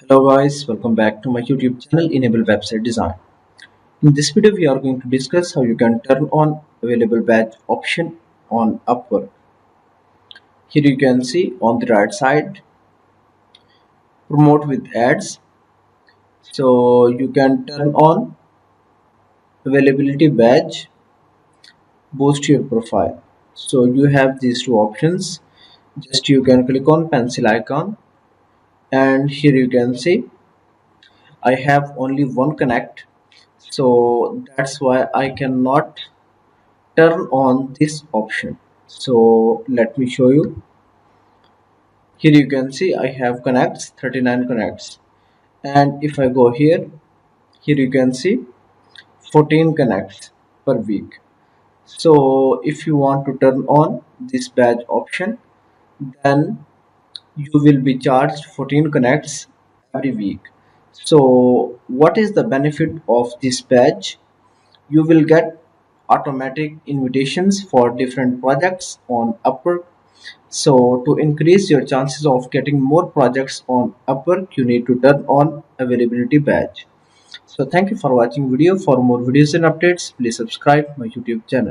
Hello guys, welcome back to my YouTube channel Enable Website Design. In this video we are going to discuss how you can turn on available badge option on Upwork. Here you can see on the right side promote with ads. So you can turn on availability badge, boost your profile. So you have these two options. Just you can click on pencil icon and here you can see I have only one connect, so that's why I cannot turn on this option. So let me show you. Here you can see I have connects, 39 connects, and if I go here you can see 14 connects per week. So if you want to turn on this badge option, then you will be charged 14 connects every week. So what is the benefit of this badge? You will get automatic invitations for different projects on Upwork. So to increase your chances of getting more projects on Upwork, you need to turn on availability badge. So thank you for watching video. For more videos and updates, please subscribe my YouTube channel.